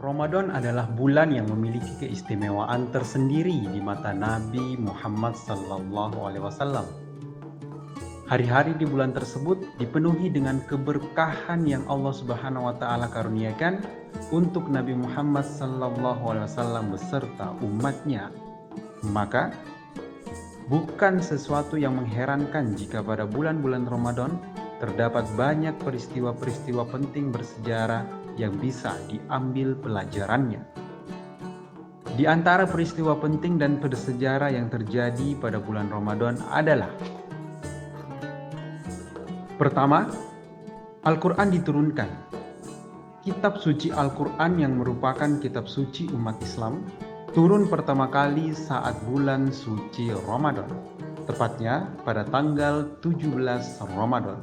Ramadan adalah bulan yang memiliki keistimewaan tersendiri di mata Nabi Muhammad SAW. Hari-hari di bulan tersebut dipenuhi dengan keberkahan yang Allah Subhanahu wa taala karuniakan untuk Nabi Muhammad SAW beserta umatnya. Maka bukan sesuatu yang mengherankan jika pada bulan-bulan Ramadan terdapat banyak peristiwa-peristiwa penting bersejarah yang bisa diambil pelajarannya. Di antara peristiwa penting dan bersejarah yang terjadi pada bulan Ramadan adalah: pertama, Al-Quran diturunkan. Kitab suci Al-Quran yang merupakan kitab suci umat Islam turun pertama kali saat bulan suci Ramadan, tepatnya pada tanggal 17 Ramadan.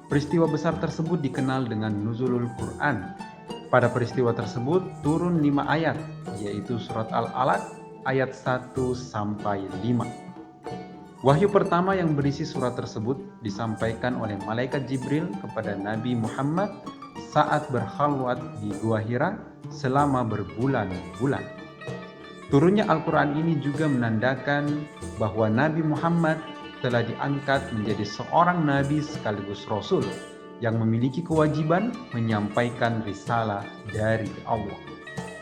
Peristiwa besar tersebut dikenal dengan Nuzulul Quran. Pada peristiwa tersebut turun 5 ayat, yaitu surat Al-Alaq ayat 1-5. Wahyu pertama yang berisi surat tersebut disampaikan oleh malaikat Jibril kepada Nabi Muhammad saat berkhalwat di Gua Hira selama berbulan-bulan. Turunnya Al-Quran ini juga menandakan bahwa Nabi Muhammad telah diangkat menjadi seorang nabi sekaligus rasul yang memiliki kewajiban menyampaikan risalah dari Allah.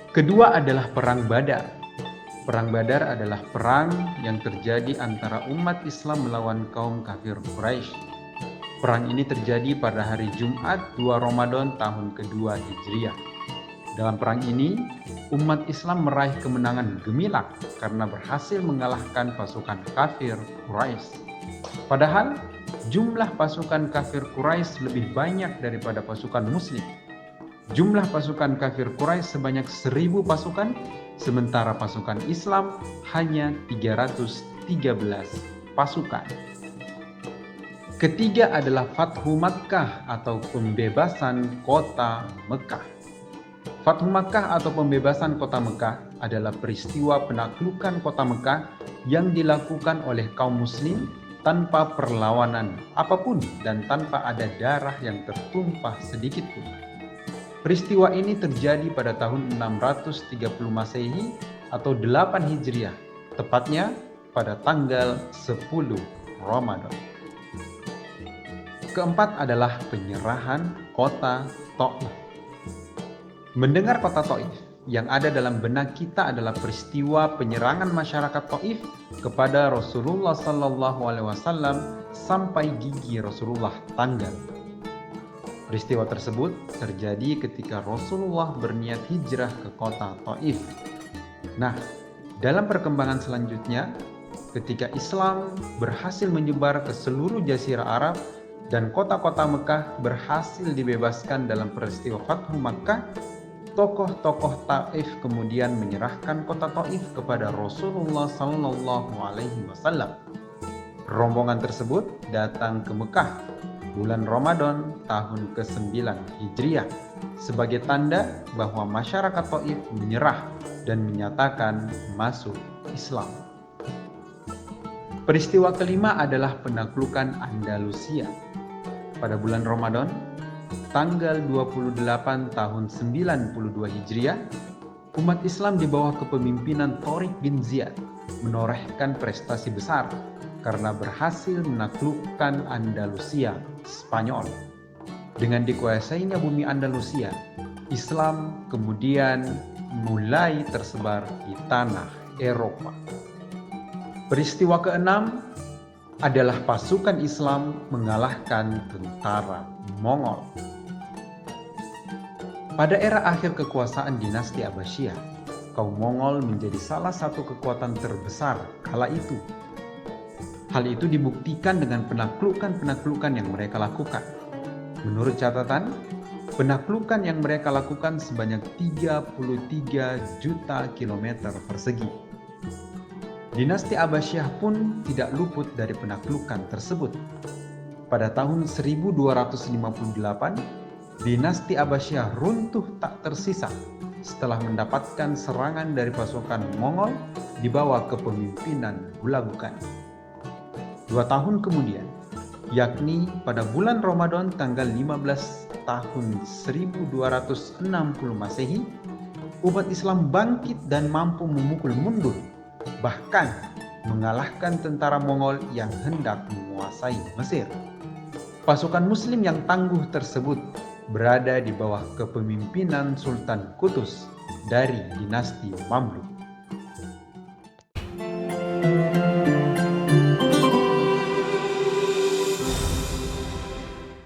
Kedua adalah Perang Badar. Perang Badar adalah perang yang terjadi antara umat Islam melawan kaum kafir Quraisy. Perang ini terjadi pada hari Jumat 2 Ramadan tahun kedua Hijriah. Dalam perang ini, umat Islam meraih kemenangan gemilang karena berhasil mengalahkan pasukan kafir Quraisy. Padahal jumlah pasukan kafir Quraisy lebih banyak daripada pasukan Muslim. Jumlah pasukan kafir Quraisy sebanyak 1.000 pasukan, sementara pasukan Islam hanya 313 pasukan. Ketiga adalah Fathu Makkah atau pembebasan kota Mekah. Fathu Makkah atau pembebasan kota Mekah adalah peristiwa penaklukan kota Mekah yang dilakukan oleh kaum muslim tanpa perlawanan apapun dan tanpa ada darah yang tertumpah sedikit pun. Peristiwa ini terjadi pada tahun 630 Masehi atau 8 Hijriah, tepatnya pada tanggal 10 Ramadan. Keempat adalah penyerahan kota Taif. Mendengar kota Taif, yang ada dalam benak kita adalah peristiwa penyerangan masyarakat Taif kepada Rasulullah SAW sampai gigi Rasulullah tanggal. Peristiwa tersebut terjadi ketika Rasulullah berniat hijrah ke kota Taif. Nah, dalam perkembangan selanjutnya, ketika Islam berhasil menyebar ke seluruh Jazirah Arab dan kota-kota Mekah berhasil dibebaskan dalam peristiwa Fathu Makkah, tokoh-tokoh Taif kemudian menyerahkan kota Taif kepada Rasulullah SAW. Rombongan tersebut datang ke Mekah bulan Ramadan tahun ke-9 Hijriah sebagai tanda bahwa masyarakat Taif menyerah dan menyatakan masuk Islam. Peristiwa kelima adalah penaklukan Andalusia. Pada bulan Ramadan tanggal 28 tahun 92 Hijriah, umat Islam di bawah kepemimpinan Tariq bin Ziyad menorehkan prestasi besar karena berhasil menaklukkan Andalusia, Spanyol. Dengan dikuasainya bumi Andalusia, Islam kemudian mulai tersebar di tanah Eropa. Peristiwa keenam adalah pasukan Islam mengalahkan tentara Mongol. Pada era akhir kekuasaan dinasti Abbasiyah, kaum Mongol menjadi salah satu kekuatan terbesar kala itu. Hal itu dibuktikan dengan penaklukan-penaklukan yang mereka lakukan. Menurut catatan, penaklukan yang mereka lakukan sebanyak 33 juta kilometer persegi. Dinasti Abbasiyah pun tidak luput dari penaklukan tersebut. Pada tahun 1258, dinasti Abbasiyah runtuh tak tersisa setelah mendapatkan serangan dari pasukan Mongol di bawah kepemimpinan Hulagu Khan. 2 tahun kemudian, yakni pada bulan Ramadan tanggal 15 tahun 1260 Masehi, umat Islam bangkit dan mampu memukul mundur, bahkan mengalahkan tentara Mongol yang hendak menguasai Mesir. Pasukan Muslim yang tangguh tersebut berada di bawah kepemimpinan Sultan Qutuz dari dinasti Mamluk.